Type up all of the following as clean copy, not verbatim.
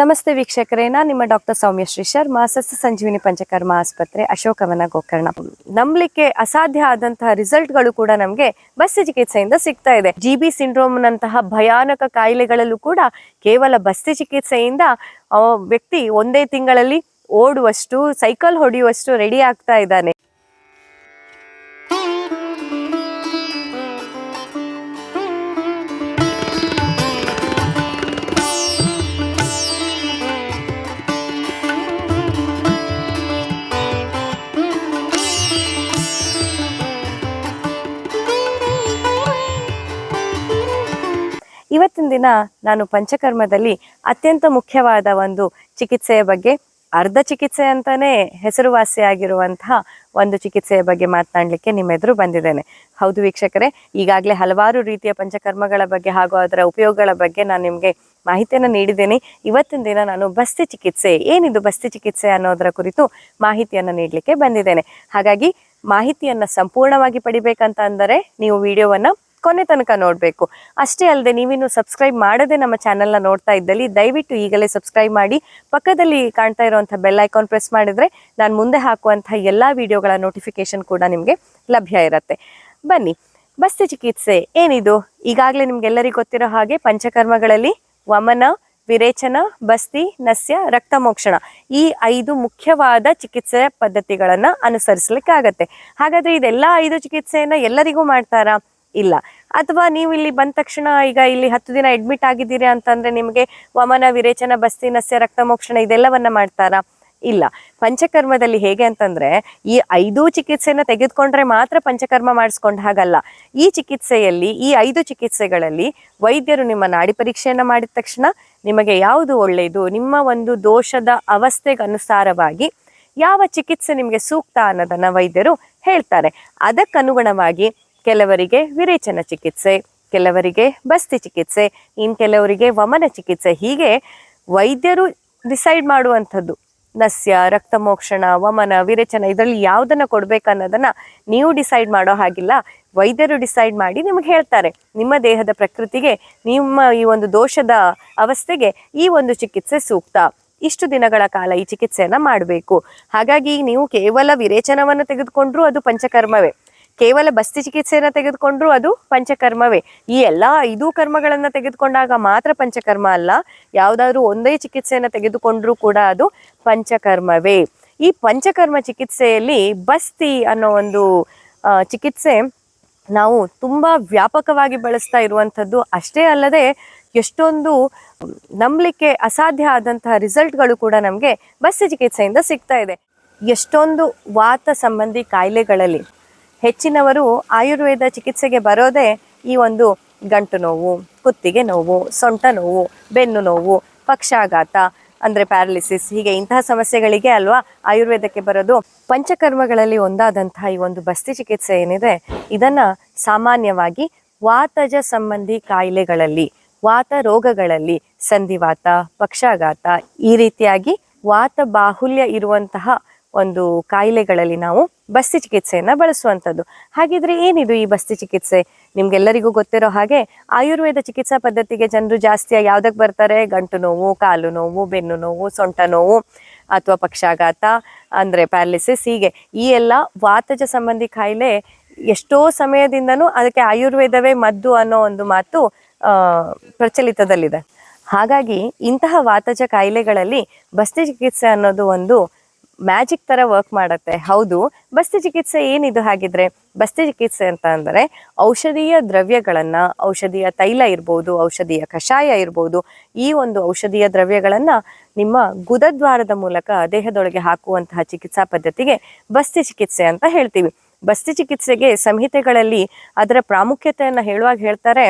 ನಮಸ್ತೆ ವೀಕ್ಷಕರೇ, ನಾನು ನಿಮ್ಮ ಡಾಕ್ಟರ್ ಸೌಮ್ಯ ಶ್ರೀಶರ್, ಸಸ್ಯ ಸಂಜೀವಿನಿ ಪಂಚಕರ್ಮ ಆಸ್ಪತ್ರೆ, ಅಶೋಕವನ, ಗೋಕರ್ಣ. ನಂಬಲಿಕ್ಕೆ ಅಸಾಧ್ಯ ಆದಂತಹ ರಿಸಲ್ಟ್ಗಳು ಕೂಡ ನಮಗೆ ಬಸ್ತಿ ಚಿಕಿತ್ಸೆಯಿಂದ ಸಿಗ್ತಾ ಇದೆ. GB ಸಿಂಡ್ರೋಮ್ ನಂತಹ ಭಯಾನಕ ಕಾಯಿಲೆಗಳಲ್ಲೂ ಕೂಡ ಕೇವಲ ಬಸ್ತಿ ಚಿಕಿತ್ಸೆಯಿಂದ ವ್ಯಕ್ತಿ ಒಂದೇ ತಿಂಗಳಲ್ಲಿ ಓಡುವಷ್ಟು, ಸೈಕಲ್ ಹೊಡೆಯುವಷ್ಟು ರೆಡಿ ಆಗ್ತಾ ಇದ್ದಾನೆ. ಇವತ್ತಿನ ದಿನ ನಾನು ಪಂಚಕರ್ಮದಲ್ಲಿ ಅತ್ಯಂತ ಮುಖ್ಯವಾದ ಒಂದು ಚಿಕಿತ್ಸೆಯ ಬಗ್ಗೆ, ಅರ್ಧ ಚಿಕಿತ್ಸೆ ಅಂತಾನೆ ಹೆಸರುವಾಸಿಯಾಗಿರುವಂತಹ ಒಂದು ಚಿಕಿತ್ಸೆಯ ಬಗ್ಗೆ ಮಾತನಾಡಲಿಕ್ಕೆ ನಿಮ್ಮ ಎದುರು ಬಂದಿದ್ದೇನೆ. ಹೌದು ವೀಕ್ಷಕರೇ, ಈಗಾಗಲೇ ಹಲವಾರು ರೀತಿಯ ಪಂಚಕರ್ಮಗಳ ಬಗ್ಗೆ ಹಾಗೂ ಅದರ ಉಪಯೋಗಗಳ ಬಗ್ಗೆ ನಾನು ನಿಮಗೆ ಮಾಹಿತಿಯನ್ನು ನೀಡಿದ್ದೇನೆ. ಇವತ್ತಿನ ದಿನ ನಾನು ಬಸ್ತಿ ಚಿಕಿತ್ಸೆ, ಏನಿದು ಬಸ್ತಿ ಚಿಕಿತ್ಸೆ ಅನ್ನೋದರ ಕುರಿತು ಮಾಹಿತಿಯನ್ನು ನೀಡಲಿಕ್ಕೆ ಬಂದಿದ್ದೇನೆ. ಹಾಗಾಗಿ ಮಾಹಿತಿಯನ್ನು ಸಂಪೂರ್ಣವಾಗಿ ಪಡಿಬೇಕಂತ ಅಂದರೆ ನೀವು ವಿಡಿಯೋವನ್ನು ಕೊನೆ ತನಕ ನೋಡಬೇಕು. ಅಷ್ಟೇ ಅಲ್ಲದೆ, ನೀವಿನ್ನು ಸಬ್ಸ್ಕ್ರೈಬ್ ಮಾಡದೆ ನಮ್ಮ ಚಾನೆಲ್ನ ನೋಡ್ತಾ ಇದ್ದಲ್ಲಿ ದಯವಿಟ್ಟು ಈಗಲೇ ಸಬ್ಸ್ಕ್ರೈಬ್ ಮಾಡಿ, ಪಕ್ಕದಲ್ಲಿ ಕಾಣ್ತಾ ಇರುವಂಥ ಬೆಲ್ ಐಕಾನ್ ಪ್ರೆಸ್ ಮಾಡಿದರೆ ನಾನು ಮುಂದೆ ಹಾಕುವಂಥ ಎಲ್ಲ ವಿಡಿಯೋಗಳ ನೋಟಿಫಿಕೇಶನ್ ಕೂಡ ನಿಮಗೆ ಲಭ್ಯ ಇರುತ್ತೆ. ಬನ್ನಿ, ಬಸ್ತಿ ಚಿಕಿತ್ಸೆ ಏನಿದು? ಈಗಾಗಲೇ ನಿಮ್ಗೆಲ್ಲರಿಗೂ ಗೊತ್ತಿರೋ ಹಾಗೆ ಪಂಚಕರ್ಮಗಳಲ್ಲಿ ವಮನ, ವಿರೇಚನ, ಬಸ್ತಿ, ನಸ್ಯ, ರಕ್ತಮೋಕ್ಷಣ ಈ 5 ಮುಖ್ಯವಾದ ಚಿಕಿತ್ಸೆಯ ಪದ್ಧತಿಗಳನ್ನು ಅನುಸರಿಸಲಿಕ್ಕಾಗತ್ತೆ. ಹಾಗಾದ್ರೆ ಇದೆಲ್ಲ 5 ಚಿಕಿತ್ಸೆಯನ್ನ ಎಲ್ಲರಿಗೂ ಮಾಡ್ತಾರಾ? ಇಲ್ಲ. ಅಥವಾ ನೀವು ಇಲ್ಲಿ ಬಂದ ತಕ್ಷಣ ಈಗ ಇಲ್ಲಿ 10 ದಿನ ಅಡ್ಮಿಟ್ ಆಗಿದ್ದೀರಿ ಅಂತಂದ್ರೆ ನಿಮಗೆ ವಮನ, ವಿರೇಚನ, ಬಸ್ತಿ, ನಸ್ಯ, ರಕ್ತಮೋಕ್ಷಣ ಇದೆಲ್ಲವನ್ನ ಮಾಡ್ತಾರಾ? ಇಲ್ಲ. ಪಂಚಕರ್ಮದಲ್ಲಿ ಹೇಗೆ ಅಂತಂದ್ರೆ ಈ 5 ಚಿಕಿತ್ಸೆನ ತೆಗೆದುಕೊಂಡ್ರೆ ಮಾತ್ರ ಪಂಚಕರ್ಮ ಮಾಡಿಸ್ಕೊಂಡ ಹಾಗಲ್ಲ. ಈ ಚಿಕಿತ್ಸೆಯಲ್ಲಿ, ಈ 5 ಚಿಕಿತ್ಸೆಗಳಲ್ಲಿ ವೈದ್ಯರು ನಿಮ್ಮ ನಾಡಿ ಪರೀಕ್ಷೆಯನ್ನ ಮಾಡಿದ ತಕ್ಷಣ ನಿಮಗೆ ಯಾವುದು ಒಳ್ಳೆಯದು, ನಿಮ್ಮ ಒಂದು ದೋಷದ ಅವಸ್ಥೆಗೆ ಅನುಸಾರವಾಗಿ ಯಾವ ಚಿಕಿತ್ಸೆ ನಿಮಗೆ ಸೂಕ್ತ ಅನ್ನೋದನ್ನ ವೈದ್ಯರು ಹೇಳ್ತಾರೆ. ಅದಕ್ಕನುಗುಣವಾಗಿ ಕೆಲವರಿಗೆ ವಿರೇಚನ ಚಿಕಿತ್ಸೆ, ಕೆಲವರಿಗೆ ಬಸ್ತಿ ಚಿಕಿತ್ಸೆ, ಇನ್ನು ಕೆಲವರಿಗೆ ವಮನ ಚಿಕಿತ್ಸೆ, ಹೀಗೆ ವೈದ್ಯರು ಡಿಸೈಡ್ ಮಾಡುವಂಥದ್ದು. ನಸ್ಯ, ರಕ್ತಮೋಕ್ಷಣ, ವಮನ, ವಿರೇಚನ ಇದರಲ್ಲಿ ಯಾವುದನ್ನ ಕೊಡ್ಬೇಕನ್ನೋದನ್ನ ನೀವು ಡಿಸೈಡ್ ಮಾಡೋ ಹಾಗಿಲ್ಲ. ವೈದ್ಯರು ಡಿಸೈಡ್ ಮಾಡಿ ನಿಮಗೆ ಹೇಳ್ತಾರೆ, ನಿಮ್ಮ ದೇಹದ ಪ್ರಕೃತಿಗೆ, ನಿಮ್ಮ ಈ ಒಂದು ದೋಷದ ಅವಸ್ಥೆಗೆ ಈ ಒಂದು ಚಿಕಿತ್ಸೆ ಸೂಕ್ತ, ಇಷ್ಟು ದಿನಗಳ ಕಾಲ ಈ ಚಿಕಿತ್ಸೆಯನ್ನ ಮಾಡಬೇಕು. ಹಾಗಾಗಿ ನೀವು ಕೇವಲ ವಿರೇಚನವನ್ನು ತೆಗೆದುಕೊಂಡ್ರೂ ಅದು ಪಂಚಕರ್ಮವೇ, ಕೇವಲ ಬಸ್ತಿ ಚಿಕಿತ್ಸೆಯನ್ನ ತೆಗೆದುಕೊಂಡ್ರು ಅದು ಪಂಚಕರ್ಮವೇ. ಈ ಎಲ್ಲಾ 5 ಕರ್ಮಗಳನ್ನ ತೆಗೆದುಕೊಂಡಾಗ ಮಾತ್ರ ಪಂಚಕರ್ಮ ಅಲ್ಲ, ಯಾವುದಾದ್ರೂ ಒಂದೇ ಚಿಕಿತ್ಸೆಯನ್ನ ತೆಗೆದುಕೊಂಡ್ರೂ ಕೂಡ ಅದು ಪಂಚಕರ್ಮವೇ. ಈ ಪಂಚಕರ್ಮ ಚಿಕಿತ್ಸೆಯಲ್ಲಿ ಬಸ್ತಿ ಅನ್ನೋ ಒಂದು ಚಿಕಿತ್ಸೆ ನಾವು ತುಂಬಾ ವ್ಯಾಪಕವಾಗಿ ಬಳಸ್ತಾ ಇರುವಂಥದ್ದು. ಅಷ್ಟೇ ಅಲ್ಲದೆ ಎಷ್ಟೊಂದು ನಂಬಲಿಕ್ಕೆ ಅಸಾಧ್ಯ ಆದಂತಹ ರಿಸಲ್ಟ್ಗಳು ಕೂಡ ನಮಗೆ ಬಸ್ತಿ ಚಿಕಿತ್ಸೆಯಿಂದ ಸಿಗ್ತಾ ಇದೆ. ಎಷ್ಟೊಂದು ವಾತ ಸಂಬಂಧಿ ಕಾಯಿಲೆಗಳಲ್ಲಿ ಹೆಚ್ಚಿನವರು ಆಯುರ್ವೇದ ಚಿಕಿತ್ಸೆಗೆ ಬರೋದೇ ಈ ಒಂದು ಗಂಟು ನೋವು, ಕುತ್ತಿಗೆ ನೋವು, ಸೊಂಟ ನೋವು, ಬೆನ್ನು ನೋವು, ಪಕ್ಷಾಘಾತ ಅಂದರೆ ಪ್ಯಾರಲಿಸಿಸ್, ಹೀಗೆ ಇಂತಹ ಸಮಸ್ಯೆಗಳಿಗೆ ಅಲ್ವಾ ಆಯುರ್ವೇದಕ್ಕೆ ಬರೋದು. ಪಂಚಕರ್ಮಗಳಲ್ಲಿ ಒಂದಾದಂತಹ ಈ ಒಂದು ಬಸ್ತಿ ಚಿಕಿತ್ಸೆ ಏನಿದೆ, ಇದನ್ನ ಸಾಮಾನ್ಯವಾಗಿ ವಾತಜ ಸಂಬಂಧಿ ಕಾಯಿಲೆಗಳಲ್ಲಿ, ವಾತ ರೋಗಗಳಲ್ಲಿ, ಸಂಧಿವಾತ, ಪಕ್ಷಾಘಾತ ಈ ರೀತಿಯಾಗಿ ವಾತ ಬಾಹುಲ್ಯ ಇರುವಂತಹ ಒಂದು ಕಾಯಿಲೆಗಳಲ್ಲಿ ನಾವು ಬಸ್ತಿ ಚಿಕಿತ್ಸೆಯನ್ನ ಬಳಸುವಂಥದ್ದು. ಹಾಗಿದ್ರೆ ಏನಿದು ಈ ಬಸ್ತಿ ಚಿಕಿತ್ಸೆ? ನಿಮ್ಗೆಲ್ಲರಿಗೂ ಗೊತ್ತಿರೋ ಹಾಗೆ ಆಯುರ್ವೇದ ಚಿಕಿತ್ಸಾ ಪದ್ಧತಿಗೆ ಜನರು ಜಾಸ್ತಿಯಾಗಿ ಯಾವ್ದಕ್ಕೆ ಬರ್ತಾರೆ? ಗಂಟು ನೋವು, ಕಾಲು ನೋವು, ಬೆನ್ನು ನೋವು, ಸೊಂಟ ನೋವು ಅಥವಾ ಪಕ್ಷಾಘಾತ ಅಂದ್ರೆ ಪ್ಯಾರಲಿಸಿಸ್, ಹೀಗೆ ಈ ಎಲ್ಲ ವಾತಜ ಸಂಬಂಧಿ ಕಾಯಿಲೆ ಎಷ್ಟೋ ಸಮಯದಿಂದನೂ ಅದಕ್ಕೆ ಆಯುರ್ವೇದವೇ ಮದ್ದು ಅನ್ನೋ ಒಂದು ಮಾತು ಪ್ರಚಲಿತದಲ್ಲಿದೆ. ಹಾಗಾಗಿ ಇಂತಹ ವಾತಜ ಕಾಯಿಲೆಗಳಲ್ಲಿ ಬಸ್ತಿ ಚಿಕಿತ್ಸೆ ಅನ್ನೋದು ಒಂದು ಮ್ಯಾಜಿಕ್ ತರ ವರ್ಕ್ ಮಾಡುತ್ತೆ. ಹೌದು, ಬಸ್ತಿ ಚಿಕಿತ್ಸೆ ಏನಿದು? ಹಾಗಿದ್ರೆ ಬಸ್ತಿ ಚಿಕಿತ್ಸೆ ಅಂತ ಅಂದರೆ ಔಷಧೀಯ ದ್ರವ್ಯಗಳನ್ನ, ಔಷಧೀಯ ತೈಲ ಇರ್ಬೋದು, ಔಷಧೀಯ ಕಷಾಯ ಇರ್ಬೋದು, ಈ ಒಂದು ಔಷಧೀಯ ದ್ರವ್ಯಗಳನ್ನ ನಿಮ್ಮ ಗುದದ್ವಾರದ ಮೂಲಕ ದೇಹದೊಳಗೆ ಹಾಕುವಂತಹ ಚಿಕಿತ್ಸಾ ಪದ್ಧತಿಗೆ ಬಸ್ತಿ ಚಿಕಿತ್ಸೆ ಅಂತ ಹೇಳ್ತೀವಿ. ಬಸ್ತಿ ಚಿಕಿತ್ಸೆಗೆ ಸಂಹಿತೆಗಳಲ್ಲಿ ಅದರ ಪ್ರಾಮುಖ್ಯತೆಯನ್ನು ಹೇಳುವಾಗ ಹೇಳ್ತಾರೆ,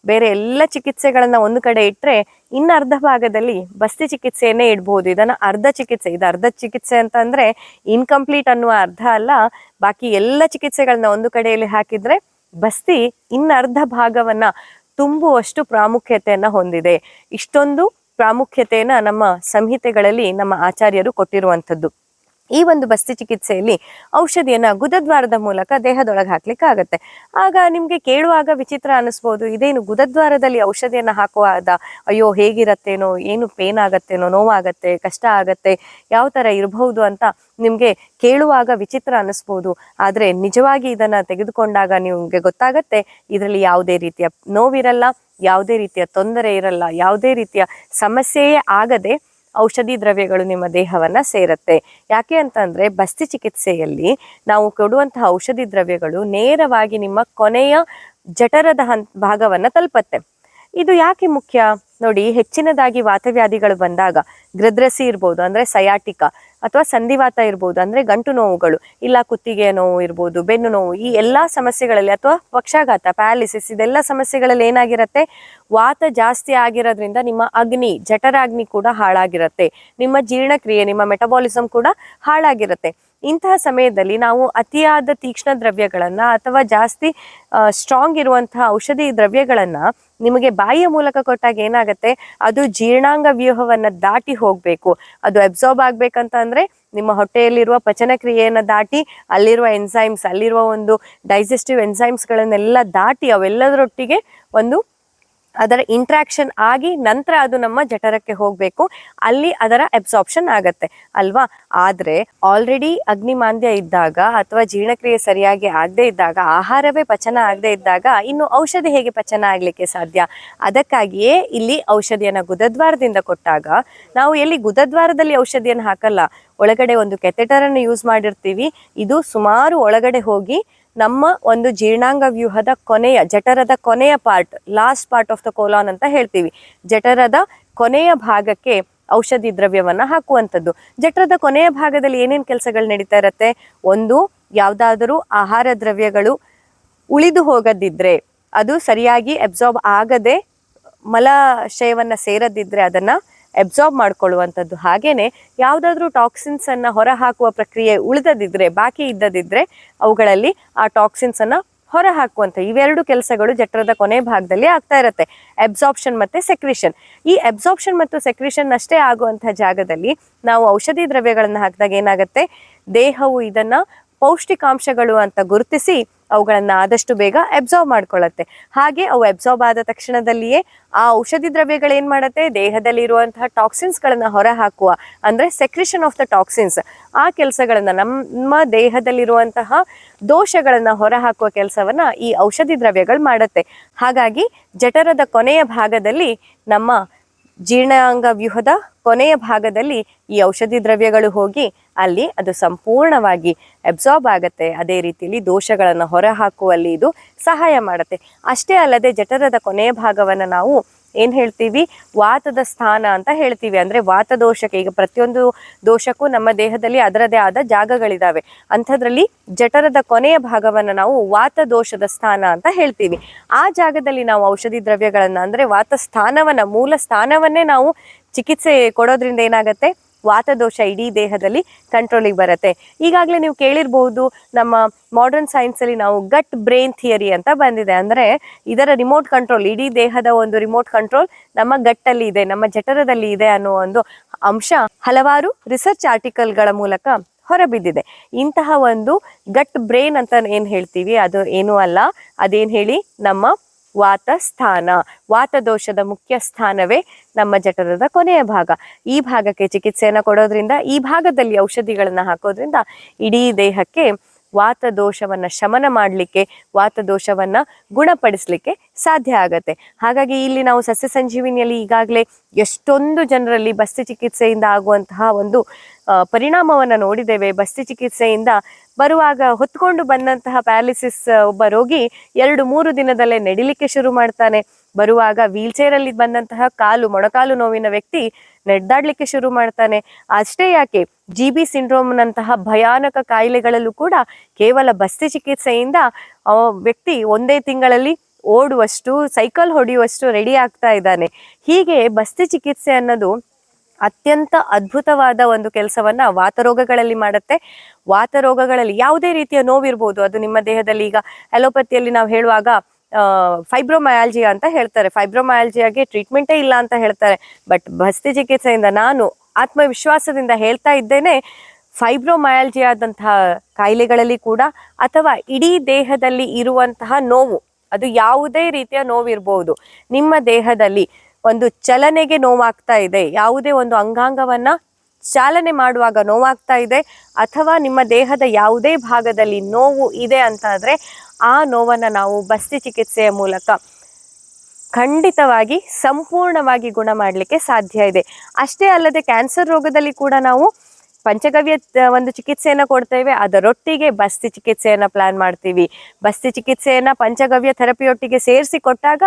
ಬೇರೆ ಎಲ್ಲ ಚಿಕಿತ್ಸೆಗಳನ್ನ ಒಂದು ಕಡೆ ಇಟ್ಟರೆ ಇನ್ನು ಅರ್ಧ ಭಾಗದಲ್ಲಿ ಬಸ್ತಿ ಚಿಕಿತ್ಸೆಯನ್ನೇ ಇಡ್ಬೋದು. ಇದನ್ನ ಅರ್ಧ ಚಿಕಿತ್ಸೆ, ಇದು ಅರ್ಧ ಚಿಕಿತ್ಸೆ ಅಂತ ಅಂದ್ರೆ ಇನ್ಕಂಪ್ಲೀಟ್ ಅನ್ನುವ ಅರ್ಧ ಅಲ್ಲ, ಬಾಕಿ ಎಲ್ಲ ಚಿಕಿತ್ಸೆಗಳನ್ನ ಒಂದು ಕಡೆಯಲ್ಲಿ ಹಾಕಿದ್ರೆ ಬಸ್ತಿ ಇನ್ನು ಅರ್ಧ ಭಾಗವನ್ನ ತುಂಬುವಷ್ಟು ಪ್ರಾಮುಖ್ಯತೆಯನ್ನ ಹೊಂದಿದೆ. ಇಷ್ಟೊಂದು ಪ್ರಾಮುಖ್ಯತೆಯನ್ನ ನಮ್ಮ ಸಂಹಿತೆಗಳಲ್ಲಿ ನಮ್ಮ ಆಚಾರ್ಯರು ಕೊಟ್ಟಿರುವಂಥದ್ದು. ಈ ಒಂದು ಬಸ್ತಿ ಚಿಕಿತ್ಸೆಯಲ್ಲಿ ಔಷಧಿಯನ್ನ ಗುದದ್ವಾರದ ಮೂಲಕ ದೇಹದೊಳಗೆ ಹಾಕ್ಲಿಕ್ಕೆ ಆಗತ್ತೆ. ಆಗ ನಿಮ್ಗೆ ಕೇಳುವಾಗ ವಿಚಿತ್ರ ಅನಿಸ್ಬೋದು, ಇದೇನು ಗುದದ್ವಾರದಲ್ಲಿ ಔಷಧಿಯನ್ನ ಹಾಕುವಾಗ ಅಯ್ಯೋ ಹೇಗಿರತ್ತೇನೋ, ಏನು ಪೇನ್ ಆಗತ್ತೇನೋ, ನೋವಾಗತ್ತೆ, ಕಷ್ಟ ಆಗತ್ತೆ, ಯಾವ ತರ ಇರಬಹುದು ಅಂತ ನಿಮ್ಗೆ ಕೇಳುವಾಗ ವಿಚಿತ್ರ ಅನಿಸ್ಬೋದು. ಆದ್ರೆ ನಿಜವಾಗಿ ಇದನ್ನ ತೆಗೆದುಕೊಂಡಾಗ ನಿಮ್ಗೆ ಗೊತ್ತಾಗತ್ತೆ ಇದರಲ್ಲಿ ಯಾವುದೇ ರೀತಿಯ ನೋವಿರಲ್ಲ, ಯಾವುದೇ ರೀತಿಯ ತೊಂದರೆ ಇರಲ್ಲ, ಯಾವುದೇ ರೀತಿಯ ಸಮಸ್ಯೆಯೇ ಆಗದೆ ಔಷಧಿ ದ್ರವ್ಯಗಳು ನಿಮ್ಮ ದೇಹವನ್ನ ಸೇರತ್ತೆ. ಯಾಕೆ ಅಂತಂದ್ರೆ ಬಸ್ತಿ ಚಿಕಿತ್ಸೆಯಲ್ಲಿ ನಾವು ಕೊಡುವಂತಹ ಔಷಧಿ ದ್ರವ್ಯಗಳು ನೇರವಾಗಿ ನಿಮ್ಮ ಕೊನೆಯ ಜಠರದ ಭಾಗವನ್ನ ತಲುಪತ್ತೆ. ಇದು ಯಾಕೆ ಮುಖ್ಯ ನೋಡಿ, ಹೆಚ್ಚಿನದಾಗಿ ವಾತವ್ಯಾಧಿಗಳು ಬಂದಾಗ ಗೃದ್ರಸಿ ಇರ್ಬೋದು, ಅಂದ್ರೆ ಸಯಾಟಿಕ, ಅಥವಾ ಸಂಧಿವಾತ ಇರ್ಬೋದು, ಅಂದ್ರೆ ಗಂಟು ನೋವುಗಳು, ಇಲ್ಲ ಕುತ್ತಿಗೆ ನೋವು ಇರ್ಬೋದು, ಬೆನ್ನು ನೋವು, ಈ ಎಲ್ಲಾ ಸಮಸ್ಯೆಗಳಲ್ಲಿ, ಅಥವಾ ಪಕ್ಷಾಘಾತ, ಪ್ಯಾಲಿಸಿಸ್, ಇದೆಲ್ಲ ಸಮಸ್ಯೆಗಳಲ್ಲಿ ಏನಾಗಿರತ್ತೆ, ವಾತ ಜಾಸ್ತಿ ಆಗಿರೋದ್ರಿಂದ ನಿಮ್ಮ ಅಗ್ನಿ, ಜಠರಾಗ್ನಿ ಕೂಡ ಹಾಳಾಗಿರತ್ತೆ, ನಿಮ್ಮ ಜೀರ್ಣಕ್ರಿಯೆ, ನಿಮ್ಮ ಮೆಟಬಾಲಿಸಮ್ ಕೂಡ ಹಾಳಾಗಿರತ್ತೆ. ಇಂತಹ ಸಮಯದಲ್ಲಿ ನಾವು ಅತಿಯಾದ ತೀಕ್ಷ್ಣ ದ್ರವ್ಯಗಳನ್ನ ಅಥವಾ ಜಾಸ್ತಿ ಸ್ಟ್ರಾಂಗ್ ಇರುವಂತಹ ಔಷಧಿ ದ್ರವ್ಯಗಳನ್ನ ನಿಮಗೆ ಬಾಯಿಯ ಮೂಲಕ ಕೊಟ್ಟಾಗ ಏನಾಗತ್ತೆ, ಅದು ಜೀರ್ಣಾಂಗ ವ್ಯೂಹವನ್ನ ದಾಟಿ ಹೋಗ್ಬೇಕು. ಅದು ಅಬ್ಸಾರ್ಬ್ ಆಗ್ಬೇಕಂತ ಅಂದ್ರೆ ನಿಮ್ಮ ಹೊಟ್ಟೆಯಲ್ಲಿರುವ ಪಚನ ಕ್ರಿಯೆಯನ್ನ ದಾಟಿ ಅಲ್ಲಿರುವ ಎನ್ಸೈಮ್ಸ್, ಅಲ್ಲಿರುವ ಒಂದು ಡೈಜೆಸ್ಟಿವ್ ಎನ್ಸೈಮ್ಸ್ ಗಳನ್ನೆಲ್ಲ ದಾಟಿ ಅವೆಲ್ಲದರೊಟ್ಟಿಗೆ ಒಂದು ಅದರ ಇಂಟ್ರಾಕ್ಷನ್ ಆಗಿ ನಂತರ ಅದು ನಮ್ಮ ಜಠರಕ್ಕೆ ಹೋಗ್ಬೇಕು, ಅಲ್ಲಿ ಅದರ ಅಬ್ಸಾರ್ಪ್ಷನ್ ಆಗತ್ತೆ ಅಲ್ವಾ. ಆದ್ರೆ ಆಲ್ರೆಡಿ ಅಗ್ನಿಮಾಂದ್ಯ ಇದ್ದಾಗ ಅಥವಾ ಜೀರ್ಣಕ್ರಿಯೆ ಸರಿಯಾಗಿ ಆಗದೆ ಇದ್ದಾಗ, ಆಹಾರವೇ ಪಚನ ಆಗದೆ ಇದ್ದಾಗ ಇನ್ನು ಔಷಧಿ ಹೇಗೆ ಪಚನ ಆಗ್ಲಿಕ್ಕೆ ಸಾಧ್ಯ? ಅದಕ್ಕಾಗಿಯೇ ಇಲ್ಲಿ ಔಷಧಿಯನ್ನ ಗುದದ್ವಾರದಿಂದ ಕೊಟ್ಟಾಗ ನಾವು ಎಲ್ಲಿ ಗುದದ್ವಾರದಲ್ಲಿ ಔಷಧಿಯನ್ನು ಹಾಕಲ್ಲ, ಒಳಗಡೆ ಒಂದು ಕೆಥೆಟರ್ ಅನ್ನು ಯೂಸ್ ಮಾಡಿರ್ತೀವಿ. ಇದು ಸುಮಾರು ಒಳಗಡೆ ಹೋಗಿ ನಮ್ಮ ಒಂದು ಜೀರ್ಣಾಂಗ ವ್ಯೂಹದ ಕೊನೆಯ, ಜಠರದ ಕೊನೆಯ part, last part of the colon ಅಂತ ಹೇಳ್ತೀವಿ, ಜಠರದ ಕೊನೆಯ ಭಾಗಕ್ಕೆ ಔಷಧಿ ದ್ರವ್ಯವನ್ನ ಹಾಕುವಂಥದ್ದು. ಜಠರದ ಕೊನೆಯ ಭಾಗದಲ್ಲಿ ಏನೇನು ಕೆಲಸಗಳು ನಡೀತಾ ಇರತ್ತೆ, ಒಂದು ಯಾವ್ದಾದರೂ ಆಹಾರ ದ್ರವ್ಯಗಳು ಉಳಿದು ಹೋಗದಿದ್ರೆ, ಅದು ಸರಿಯಾಗಿ ಅಬ್ಸಾರ್ಬ್ ಆಗದೆ ಮಲಾಶಯವನ್ನ ಸೇರದಿದ್ರೆ ಅದನ್ನ ಅಬ್ಸಾರ್ಬ್ ಮಾಡ್ಕೊಳ್ಳುವಂಥದ್ದು. ಹಾಗೇನೆ ಯಾವುದಾದ್ರೂ ಟಾಕ್ಸಿನ್ಸ್ ಅನ್ನ ಹೊರ ಹಾಕುವ ಪ್ರಕ್ರಿಯೆ ಉಳಿದದಿದ್ರೆ, ಬಾಕಿ ಇದ್ದದಿದ್ರೆ ಅವುಗಳಲ್ಲಿ ಆ ಟಾಕ್ಸಿನ್ಸ್ ಅನ್ನ ಹೊರ ಹಾಕುವಂಥ ಇವೆರಡು ಕೆಲಸಗಳು ಜಠರದ ಕೊನೆ ಭಾಗದಲ್ಲಿ ಆಗ್ತಾ ಇರತ್ತೆ, ಅಬ್ಸಾರ್ಪ್ಷನ್ ಮತ್ತೆ ಸೆಕ್ರಿಷನ್. ಈ ಅಬ್ಸಾರ್ಪ್ಷನ್ ಮತ್ತು ಸೆಕ್ರಿಷನ್ ಅಷ್ಟೇ ಆಗುವಂತಹ ಜಾಗದಲ್ಲಿ ನಾವು ಔಷಧಿ ದ್ರವ್ಯಗಳನ್ನ ಹಾಕಿದಾಗ ಏನಾಗುತ್ತೆ, ದೇಹವು ಇದನ್ನ ಪೌಷ್ಟಿಕಾಂಶಗಳು ಅಂತ ಗುರುತಿಸಿ ಅವುಗಳನ್ನ ಆದಷ್ಟು ಬೇಗ ಅಬ್ಸಾರ್ಬ್ ಮಾಡ್ಕೊಳ್ಳುತ್ತೆ. ಹಾಗೆ ಅವು ಅಬ್ಸಾರ್ಬ್ ಆದ ತಕ್ಷಣದಲ್ಲಿಯೇ ಆ ಔಷಧಿ ದ್ರವ್ಯಗಳು ಏನ್ ಮಾಡುತ್ತೆ, ದೇಹದಲ್ಲಿ ಇರುವಂತಹ ಟಾಕ್ಸಿನ್ಸ್ ಗಳನ್ನ ಹೊರ ಹಾಕುವ, ಅಂದ್ರೆ ಸೆಕ್ರಿಷನ್ ಆಫ್ ದ ಟಾಕ್ಸಿನ್ಸ್, ಆ ಕೆಲಸಗಳನ್ನ, ನಮ್ಮ ದೇಹದಲ್ಲಿರುವಂತಹ ದೋಷಗಳನ್ನ ಹೊರ ಹಾಕುವ ಕೆಲಸವನ್ನ ಈ ಔಷಧಿ ದ್ರವ್ಯಗಳು ಮಾಡುತ್ತೆ. ಹಾಗಾಗಿ ಜಠರದ ಕೊನೆಯ ಭಾಗದಲ್ಲಿ, ನಮ್ಮ ಜೀರ್ಣಾಂಗ ವ್ಯೂಹದ ಕೊನೆಯ ಭಾಗದಲ್ಲಿ ಈ ಔಷಧಿ ದ್ರವ್ಯಗಳು ಹೋಗಿ ಅಲ್ಲಿ ಅದು ಸಂಪೂರ್ಣವಾಗಿ ಅಬ್ಸಾರ್ಬ್ ಆಗತ್ತೆ. ಅದೇ ರೀತಿಯಲ್ಲಿ ದೋಷಗಳನ್ನು ಹೊರ ಹಾಕುವಲ್ಲಿ ಇದು ಸಹಾಯ ಮಾಡುತ್ತೆ. ಅಷ್ಟೇ ಅಲ್ಲದೆ ಜಠರದ ಕೊನೆಯ ಭಾಗವನ್ನು ನಾವು ಏನ್ ಹೇಳ್ತೀವಿ, ವಾತದ ಸ್ಥಾನ ಅಂತ ಹೇಳ್ತೀವಿ. ಅಂದ್ರೆ ವಾತ ದೋಷಕ್ಕೆ, ಈಗ ಪ್ರತಿಯೊಂದು ದೋಷಕ್ಕೂ ನಮ್ಮ ದೇಹದಲ್ಲಿ ಅದರದೇ ಆದ ಜಾಗಗಳಿದಾವೆ. ಅಂಥದ್ರಲ್ಲಿ ಜಠರದ ಕೊನೆಯ ಭಾಗವನ್ನು ನಾವು ವಾತ ದೋಷದ ಸ್ಥಾನ ಅಂತ ಹೇಳ್ತೀವಿ. ಆ ಜಾಗದಲ್ಲಿ ನಾವು ಔಷಧಿ ದ್ರವ್ಯಗಳನ್ನ, ಅಂದ್ರೆ ವಾತ ಸ್ಥಾನವನ್ನ, ಮೂಲ ಸ್ಥಾನವನ್ನೇ ನಾವು ಚಿಕಿತ್ಸೆ ಕೊಡೋದ್ರಿಂದ ಏನಾಗತ್ತೆ, ವಾತದೋಷ ಇಡೀ ದೇಹದಲ್ಲಿ ಕಂಟ್ರೋಲಿಗೆ ಬರುತ್ತೆ. ಈಗಾಗಲೇ ನೀವು ಕೇಳಿರ್ಬಹುದು, ನಮ್ಮ ಮಾಡರ್ನ್ ಸೈನ್ಸ್ ಅಲ್ಲಿ ನಾವು ಗಟ್ ಬ್ರೈನ್ ಥಿಯರಿ ಅಂತ ಬಂದಿದೆ. ಅಂದ್ರೆ ಇದರ ರಿಮೋಟ್ ಕಂಟ್ರೋಲ್, ಇಡೀ ದೇಹದ ಒಂದು ರಿಮೋಟ್ ಕಂಟ್ರೋಲ್ ನಮ್ಮ ಗಟ್ಟಲ್ಲಿ ಇದೆ, ನಮ್ಮ ಜಠರದಲ್ಲಿ ಇದೆ ಅನ್ನೋ ಒಂದು ಅಂಶ ಹಲವಾರು ರಿಸರ್ಚ್ ಆರ್ಟಿಕಲ್ಗಳ ಮೂಲಕ ಹೊರಬಿದ್ದಿದೆ. ಇಂತಹ ಒಂದು ಗಟ್ ಬ್ರೈನ್ ಅಂತ ಏನ್ ಹೇಳ್ತೀವಿ, ಅದು ಏನೂ ಅಲ್ಲ, ಅದೇನ್ ಹೇಳಿ, ನಮ್ಮ ವಾತ ಸ್ಥಾನ, ವಾತದೋಷದ ಮುಖ್ಯ ಸ್ಥಾನವೇ ನಮ್ಮ ಜಠರದ ಕೊನೆಯ ಭಾಗ. ಈ ಭಾಗಕ್ಕೆ ಚಿಕಿತ್ಸೆಯನ್ನು ಕೊಡೋದ್ರಿಂದ, ಈ ಭಾಗದಲ್ಲಿ ಔಷಧಿಗಳನ್ನ ಹಾಕೋದ್ರಿಂದ ಇಡೀ ದೇಹಕ್ಕೆ ವಾತದೋಷವನ್ನ ಶಮನ ಮಾಡಲಿಕ್ಕೆ, ವಾತದೋಷವನ್ನ ಗುಣಪಡಿಸ್ಲಿಕ್ಕೆ ಸಾಧ್ಯ ಆಗತ್ತೆ. ಹಾಗಾಗಿ ಇಲ್ಲಿ ನಾವು ಸಸ್ಯ ಸಂಜೀವಿನಿಯಲ್ಲಿ ಈಗಾಗಲೇ ಎಷ್ಟೊಂದು ಜನರಲ್ಲಿ ಬಸ್ತಿ ಚಿಕಿತ್ಸೆಯಿಂದ ಆಗುವಂತಹ ಒಂದು ಪರಿಣಾಮವನ್ನ ನೋಡಿದ್ದೇವೆ. ಬಸ್ತಿ ಚಿಕಿತ್ಸೆಯಿಂದ ಬರುವಾಗ ಹೊತ್ಕೊಂಡು ಬಂದಂತಹ ಪ್ಯಾಲಿಸಿಸ್ ಒಬ್ಬ ರೋಗಿ 2-3 ದಿನದಲ್ಲೇ ನಡಿಲಿಕ್ಕೆ ಶುರು ಮಾಡ್ತಾನೆ. ಬರುವಾಗ ವೀಲ್ ಚೇರ್ ಅಲ್ಲಿ ಬಂದಂತಹ ಮೊಣಕಾಲು ನೋವಿನ ವ್ಯಕ್ತಿ ನಡೆದಾಡ್ಲಿಕ್ಕೆ ಶುರು ಮಾಡ್ತಾನೆ. ಅಷ್ಟೇ ಯಾಕೆ, GB ಸಿಂಡ್ರೋಮ್ ನಂತಹ ಭಯಾನಕ ಕಾಯಿಲೆಗಳಲ್ಲೂ ಕೂಡ ಕೇವಲ ಬಸ್ತಿ ಚಿಕಿತ್ಸೆಯಿಂದ ವ್ಯಕ್ತಿ 1 ತಿಂಗಳಲ್ಲಿ ಓಡುವಷ್ಟು, ಸೈಕಲ್ ಹೊಡೆಯುವಷ್ಟು ರೆಡಿ ಆಗ್ತಾ ಇದ್ದಾನೆ. ಹೀಗೆ ಬಸ್ತಿ ಚಿಕಿತ್ಸೆ ಅನ್ನೋದು ಅತ್ಯಂತ ಅದ್ಭುತವಾದ ಒಂದು ಕೆಲಸವನ್ನ ವಾತರೋಗಗಳಲ್ಲಿ ಮಾಡುತ್ತೆ. ವಾತರೋಗಗಳಲ್ಲಿ ಯಾವುದೇ ರೀತಿಯ ನೋವಿರ್ಬೋದು, ಅದು ನಿಮ್ಮ ದೇಹದಲ್ಲಿ, ಈಗ ಅಲೋಪತಿಯಲ್ಲಿ ನಾವು ಹೇಳುವಾಗ ಫೈಬ್ರೋಮಯಾಲ್ಜಿಯಾ ಅಂತ ಹೇಳ್ತಾರೆ, ಫೈಬ್ರೋಮಯಾಲ್ಜಿಯಾಗೆ ಟ್ರೀಟ್ಮೆಂಟೇ ಇಲ್ಲ ಅಂತ ಹೇಳ್ತಾರೆ. ಬಟ್ ಬಸ್ತಿ ಚಿಕಿತ್ಸೆಯಿಂದ ನಾನು ಆತ್ಮವಿಶ್ವಾಸದಿಂದ ಹೇಳ್ತಾ ಇದ್ದೇನೆ, ಫೈಬ್ರೋಮಯಾಲ್ಜಿಯಾದಂತಹ ಕಾಯಿಲೆಗಳಲ್ಲಿ ಕೂಡ, ಅಥವಾ ಇಡೀ ದೇಹದಲ್ಲಿ ಇರುವಂತಹ ನೋವು, ಅದು ಯಾವುದೇ ರೀತಿಯ ನೋವಿರ್ಬೋದು, ನಿಮ್ಮ ದೇಹದಲ್ಲಿ ಒಂದು ಚಲನೆಗೆ ನೋವಾಗ್ತಾ ಇದೆ, ಯಾವುದೇ ಒಂದು ಅಂಗಾಂಗವನ್ನ ಚಾಲನೆ ಮಾಡುವಾಗ ನೋವಾಗ್ತಾ ಇದೆ, ಅಥವಾ ನಿಮ್ಮ ದೇಹದ ಯಾವುದೇ ಭಾಗದಲ್ಲಿ ನೋವು ಇದೆ ಅಂತಾದರೆ ಆ ನೋವನ್ನು ನಾವು ಬಸ್ತಿ ಚಿಕಿತ್ಸೆಯ ಮೂಲಕ ಖಂಡಿತವಾಗಿ ಸಂಪೂರ್ಣವಾಗಿ ಗುಣ ಮಾಡಲಿಕ್ಕೆ ಸಾಧ್ಯ ಇದೆ. ಅಷ್ಟೇ ಅಲ್ಲದೆ ಕ್ಯಾನ್ಸರ್ ರೋಗದಲ್ಲಿ ಕೂಡ ನಾವು ಪಂಚಗವ್ಯ ಒಂದು ಚಿಕಿತ್ಸೆಯನ್ನು ಕೊಡ್ತೇವೆ, ಅದರೊಟ್ಟಿಗೆ ಬಸ್ತಿ ಚಿಕಿತ್ಸೆಯನ್ನು ಪ್ಲಾನ್ ಮಾಡ್ತೀವಿ. ಬಸ್ತಿ ಚಿಕಿತ್ಸೆಯನ್ನು ಪಂಚಗವ್ಯ ಥೆರಪಿಯೊಟ್ಟಿಗೆ ಸೇರಿಸಿ ಕೊಟ್ಟಾಗ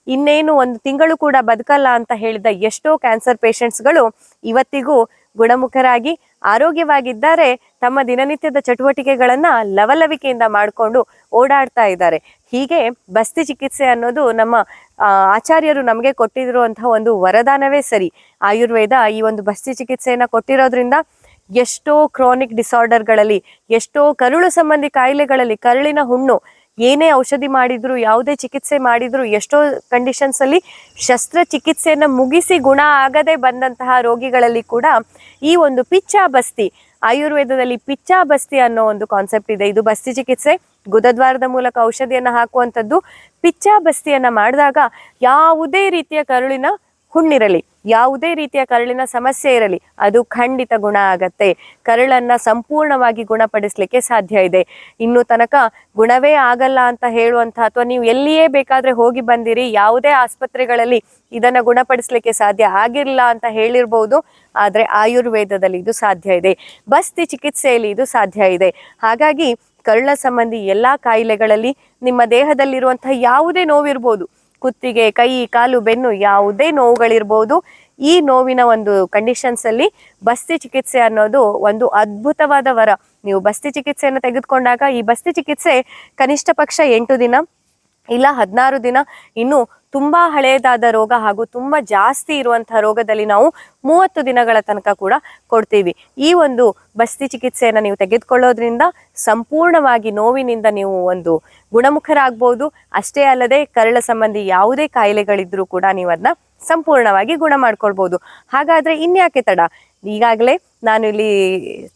ಇನ್ನೇನು 1 ತಿಂಗಳು ಕೂಡ ಬದುಕಲ್ಲ ಅಂತ ಹೇಳಿದ ಎಷ್ಟೋ ಕ್ಯಾನ್ಸರ್ ಪೇಷಂಟ್ಸ್ಗಳು ಇವತ್ತಿಗೂ ಗುಣಮುಖರಾಗಿ ಆರೋಗ್ಯವಾಗಿದ್ದಾರೆ. ತಮ್ಮ ದಿನನಿತ್ಯದ ಚಟುವಟಿಕೆಗಳನ್ನು ಲವಲವಿಕೆಯಿಂದ ಮಾಡಿಕೊಂಡು ಓಡಾಡ್ತಾ ಇದ್ದಾರೆ. ಹೀಗೆ ಬಸ್ತಿ ಚಿಕಿತ್ಸೆ ಅನ್ನೋದು ನಮ್ಮ ಆಚಾರ್ಯರು ನಮಗೆ ಕೊಟ್ಟಿರುವಂತಹ ಒಂದು ವರದಾನವೇ ಸರಿ. ಆಯುರ್ವೇದ ಈ ಒಂದು ಬಸ್ತಿ ಚಿಕಿತ್ಸೆಯನ್ನು ಕೊಟ್ಟಿರೋದ್ರಿಂದ ಎಷ್ಟೋ ಕ್ರಾನಿಕ್ ಡಿಸಾರ್ಡರ್ಗಳಲ್ಲಿ, ಎಷ್ಟೋ ಕರುಳು ಸಂಬಂಧಿ ಕಾಯಿಲೆಗಳಲ್ಲಿ, ಕರುಳಿನ ಹುಣ್ಣು, ಏನೇ ಔಷಧಿ ಮಾಡಿದ್ರು, ಯಾವುದೇ ಚಿಕಿತ್ಸೆ ಮಾಡಿದ್ರು, ಎಷ್ಟೋ ಕಂಡೀಷನ್ಸ್ ಅಲ್ಲಿ ಶಸ್ತ್ರಚಿಕಿತ್ಸೆಯನ್ನು ಮುಗಿಸಿ ಗುಣ ಆಗದೆ ಬಂದಂತಹ ರೋಗಿಗಳಲ್ಲಿ ಕೂಡ ಈ ಒಂದು ಪಿಚ್ಚಾಬಸ್ತಿ, ಆಯುರ್ವೇದದಲ್ಲಿ ಪಿಚ್ಚಾಬಸ್ತಿ ಅನ್ನೋ ಒಂದು ಕಾನ್ಸೆಪ್ಟ್ ಇದೆ. ಇದು ಬಸ್ತಿ ಚಿಕಿತ್ಸೆ, ಗುದದ್ವಾರದ ಮೂಲಕ ಔಷಧಿಯನ್ನು ಹಾಕುವಂಥದ್ದು. ಪಿಚ್ಚಾಬಸ್ತಿಯನ್ನು ಮಾಡಿದಾಗ ಯಾವುದೇ ರೀತಿಯ ಕರುಳಿನ ಹುಣ್ಣಿರಲಿ, ಯಾವುದೇ ರೀತಿಯ ಕರುಳಿನ ಸಮಸ್ಯೆ ಇರಲಿ, ಅದು ಖಂಡಿತ ಗುಣ ಆಗತ್ತೆ. ಕರುಳನ್ನ ಸಂಪೂರ್ಣವಾಗಿ ಗುಣಪಡಿಸ್ಲಿಕ್ಕೆ ಸಾಧ್ಯ ಇದೆ. ಇನ್ನು ತನಕ ಗುಣವೇ ಆಗಲ್ಲ ಅಂತ ಹೇಳುವಂಥ, ಅಥವಾ ನೀವು ಎಲ್ಲಿಯೇ ಬೇಕಾದ್ರೆ ಹೋಗಿ ಬಂದಿರಿ, ಯಾವುದೇ ಆಸ್ಪತ್ರೆಗಳಲ್ಲಿ ಇದನ್ನ ಗುಣಪಡಿಸ್ಲಿಕ್ಕೆ ಸಾಧ್ಯ ಆಗಿಲ್ಲ ಅಂತ ಹೇಳಿರ್ಬೋದು, ಆದ್ರೆ ಆಯುರ್ವೇದದಲ್ಲಿ ಇದು ಸಾಧ್ಯ ಇದೆ, ಬಸ್ತಿ ಚಿಕಿತ್ಸೆಯಲ್ಲಿ ಇದು ಸಾಧ್ಯ ಇದೆ. ಹಾಗಾಗಿ ಕರುಳ ಸಂಬಂಧಿ ಎಲ್ಲಾ ಕಾಯಿಲೆಗಳಲ್ಲಿ ನಿಮ್ಮ ದೇಹದಲ್ಲಿರುವಂತಹ ಯಾವುದೇ ನೋವಿರ್ಬೋದು, ಕುತ್ತಿಗೆ, ಕೈ, ಕಾಲು, ಬೆನ್ನು, ಯಾವುದೇ ನೋವುಗಳಿರ್ಬೋದು, ಈ ನೋವಿನ ಒಂದು ಕಂಡೀಷನ್ಸ್ ಅಲ್ಲಿ ಬಸ್ತಿ ಚಿಕಿತ್ಸೆ ಅನ್ನೋದು ಒಂದು ಅದ್ಭುತವಾದ ವರ. ನೀವು ಬಸ್ತಿ ಚಿಕಿತ್ಸೆಯನ್ನು ತೆಗೆದುಕೊಂಡಾಗ ಈ ಬಸ್ತಿ ಚಿಕಿತ್ಸೆ ಕನಿಷ್ಠ ಪಕ್ಷ 8 ದಿನ ಇಲ್ಲ 16 ದಿನ, ಇನ್ನು ತುಂಬಾ ಹಳೆಯದಾದ ರೋಗ ಹಾಗೂ ತುಂಬಾ ಜಾಸ್ತಿ ಇರುವಂತಹ ರೋಗದಲ್ಲಿ ನಾವು 30 ದಿನಗಳ ತನಕ ಕೂಡ ಕೊಡ್ತೀವಿ. ಈ ಒಂದು ಬಸ್ತಿ ಚಿಕಿತ್ಸೆಯನ್ನು ನೀವು ತೆಗೆದುಕೊಳ್ಳೋದ್ರಿಂದ ಸಂಪೂರ್ಣವಾಗಿ ನೋವಿನಿಂದ ನೀವು ಒಂದು ಗುಣಮುಖರಾಗಬಹುದು. ಅಷ್ಟೇ ಅಲ್ಲದೆ ಕರಳ ಸಂಬಂಧಿ ಯಾವುದೇ ಕಾಯಿಲೆಗಳಿದ್ರೂ ಕೂಡ ನೀವು ಅದನ್ನ ಸಂಪೂರ್ಣವಾಗಿ ಗುಣ ಮಾಡ್ಕೊಳ್ಬಹುದು. ಹಾಗಾದ್ರೆ ಇನ್ಯಾಕೆ ತಡ? ಈಗಾಗಲೇ ನಾನು ಇಲ್ಲಿ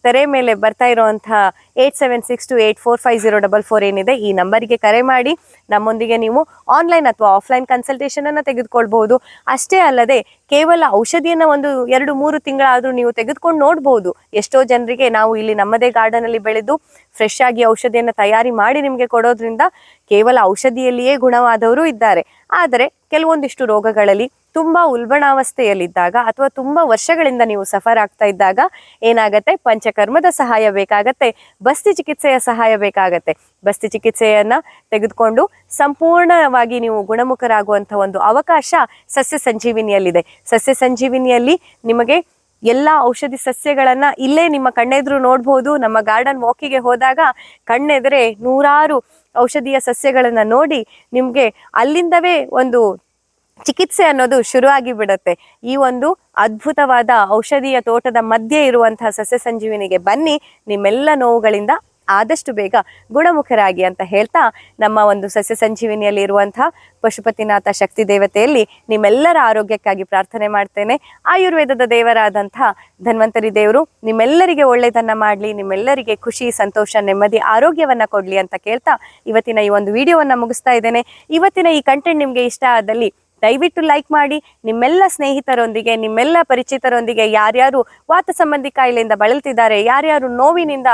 ತೆರೆ ಮೇಲೆ ಬರ್ತಾ ಇರುವಂತಹ 8762845044 ಏನಿದೆ, ಈ ನಂಬರಿಗೆ ಕರೆ ಮಾಡಿ ನಮ್ಮೊಂದಿಗೆ ನೀವು ಆನ್ಲೈನ್ ಅಥವಾ ಆಫ್ಲೈನ್ ಕನ್ಸಲ್ಟೇಷನ್ ಅನ್ನು ತೆಗೆದುಕೊಳ್ಬಹುದು. ಅಷ್ಟೇ ಅಲ್ಲದೆ ಕೇವಲ ಔಷಧಿಯನ್ನ 1-2-3 ತಿಂಗಳಾದ್ರೂ ನೀವು ತೆಗೆದುಕೊಂಡು ನೋಡ್ಬೋದು. ಎಷ್ಟೋ ಜನರಿಗೆ ನಾವು ಇಲ್ಲಿ ನಮ್ಮದೇ ಗಾರ್ಡನ್ ಅಲ್ಲಿ ಬೆಳೆದು ಫ್ರೆಶ್ ಆಗಿ ಔಷಧಿಯನ್ನ ತಯಾರಿ ಮಾಡಿ ನಿಮ್ಗೆ ಕೊಡೋದ್ರಿಂದ ಕೇವಲ ಔಷಧಿಯಲ್ಲಿಯೇ ಗುಣವಾದವರು ಇದ್ದಾರೆ. ಆದರೆ ಕೆಲವೊಂದಿಷ್ಟು ರೋಗಗಳಲ್ಲಿ ತುಂಬಾ ಉಲ್ಬಣಾವಸ್ಥೆಯಲ್ಲಿದ್ದಾಗ ಅಥವಾ ತುಂಬಾ ವರ್ಷಗಳಿಂದ ನೀವು ಸಫರ್ ಆಗ್ತಾ ಇದ್ದಾಗ ಏನಾಗತ್ತೆ, ಪಂಚಕರ್ಮದ ಸಹಾಯ ಬೇಕಾಗತ್ತೆ, ಬಸ್ತಿ ಚಿಕಿತ್ಸೆಯ ಸಹಾಯ ಬೇಕಾಗತ್ತೆ. ಬಸ್ತಿ ಚಿಕಿತ್ಸೆಯನ್ನ ತೆಗೆದುಕೊಂಡು ಸಂಪೂರ್ಣವಾಗಿ ನೀವು ಗುಣಮುಖರಾಗುವಂತ ಒಂದು ಅವಕಾಶ ಸಸ್ಯ ಸಂಜೀವಿನಿಯಲ್ಲಿದೆ. ಸಸ್ಯ ಸಂಜೀವಿನಿಯಲ್ಲಿ ನಿಮಗೆ ಎಲ್ಲಾ ಔಷಧಿ ಸಸ್ಯಗಳನ್ನ ಇಲ್ಲೇ ನಿಮ್ಮ ಕಣ್ಣೆದುರು ನೋಡ್ಬೋದು. ನಮ್ಮ ಗಾರ್ಡನ್ ವಾಕಿಗೆ ಹೋದಾಗ ಕಣ್ಣೆದುರೆ 100 ಔಷಧೀಯ ಸಸ್ಯಗಳನ್ನ ನೋಡಿ ನಿಮ್ಗೆ ಅಲ್ಲಿಂದವೇ ಒಂದು ಚಿಕಿತ್ಸೆ ಅನ್ನೋದು ಶುರುವಾಗಿ ಬಿಡುತ್ತೆ. ಈ ಒಂದು ಅದ್ಭುತವಾದ ಔಷಧೀಯ ತೋಟದ ಮಧ್ಯೆ ಇರುವಂತಹ ಸಸ್ಯ ಸಂಜೀವಿನಿಗೆ ಬನ್ನಿ, ನಿಮ್ಮೆಲ್ಲ ನೋವುಗಳಿಂದ ಆದಷ್ಟು ಬೇಗ ಗುಣಮುಖರಾಗಿ ಅಂತ ಹೇಳ್ತಾ, ನಮ್ಮ ಒಂದು ಸಸ್ಯ ಸಂಜೀವಿನಿಯಲ್ಲಿ ಇರುವಂತಹ ಪಶುಪತಿನಾಥ ಶಕ್ತಿ ದೇವತೆಯಲ್ಲಿ ನಿಮ್ಮೆಲ್ಲರ ಆರೋಗ್ಯಕ್ಕಾಗಿ ಪ್ರಾರ್ಥನೆ ಮಾಡ್ತೇನೆ. ಆಯುರ್ವೇದದ ದೇವರಾದಂತಹ ಧನ್ವಂತರಿ ದೇವರು ನಿಮ್ಮೆಲ್ಲರಿಗೆ ಒಳ್ಳೆಯದನ್ನ ಮಾಡಲಿ, ನಿಮ್ಮೆಲ್ಲರಿಗೆ ಖುಷಿ, ಸಂತೋಷ, ನೆಮ್ಮದಿ, ಆರೋಗ್ಯವನ್ನ ಕೊಡ್ಲಿ ಅಂತ ಕೇಳ್ತಾ ಇವತ್ತಿನ ಈ ಒಂದು ವಿಡಿಯೋವನ್ನ ಮುಗಿಸ್ತಾ ಇದ್ದೇನೆ. ಇವತ್ತಿನ ಈ ಕಂಟೆಂಟ್ ನಿಮ್ಗೆ ಇಷ್ಟ ಆದಲ್ಲಿ ದಯವಿಟ್ಟು ಲೈಕ್ ಮಾಡಿ, ನಿಮ್ಮೆಲ್ಲ ಸ್ನೇಹಿತರೊಂದಿಗೆ, ನಿಮ್ಮೆಲ್ಲ ಪರಿಚಿತರೊಂದಿಗೆ, ಯಾರ್ಯಾರು ವಾತ ಸಂಬಂಧಿ ಕಾಯಿಲೆಯಿಂದ ಬಳಲ್ತಿದ್ದಾರೆ, ಯಾರ್ಯಾರು ನೋವಿನಿಂದ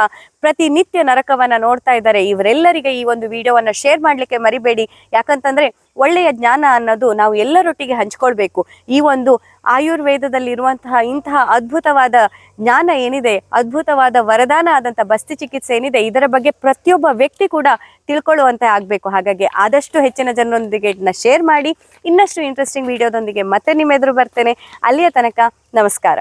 ಪ್ರತಿನಿತ್ಯ ನರಕವನ್ನ ನೋಡ್ತಾ ಇದ್ದಾರೆ, ಇವರೆಲ್ಲರಿಗೆ ಈ ಒಂದು ವಿಡಿಯೋವನ್ನ ಶೇರ್ ಮಾಡ್ಲಿಕ್ಕೆ ಮರಿಬೇಡಿ. ಯಾಕಂತಂದ್ರೆ ಒಳ್ಳೆಯ ಜ್ಞಾನ ಅನ್ನೋದು ನಾವು ಎಲ್ಲರೊಟ್ಟಿಗೆ ಹಂಚ್ಕೊಳ್ಬೇಕು. ಈ ಒಂದು ಆಯುರ್ವೇದದಲ್ಲಿರುವಂತಹ ಇಂತಹ ಅದ್ಭುತವಾದ ಜ್ಞಾನ ಏನಿದೆ, ಅದ್ಭುತವಾದ ವರದಾನ ಆದಂತ ಬಸ್ತಿ ಚಿಕಿತ್ಸೆ ಏನಿದೆ, ಇದರ ಬಗ್ಗೆ ಪ್ರತಿಯೊಬ್ಬ ವ್ಯಕ್ತಿ ಕೂಡ ತಿಳ್ಕೊಳ್ಳುವಂತೆ ಆಗ್ಬೇಕು. ಹಾಗಾಗಿ ಆದಷ್ಟು ಹೆಚ್ಚಿನ ಜನರೊಂದಿಗೆ ಇದನ್ನ ಶೇರ್ ಮಾಡಿ. ಇನ್ನಷ್ಟು ಇಂಟ್ರೆಸ್ಟಿಂಗ್ ವಿಡಿಯೋದೊಂದಿಗೆ ಮತ್ತೆ ನಿಮ್ಮ ಎದುರು ಬರ್ತೇನೆ. ಅಲ್ಲಿಯ ತನಕ ನಮಸ್ಕಾರ.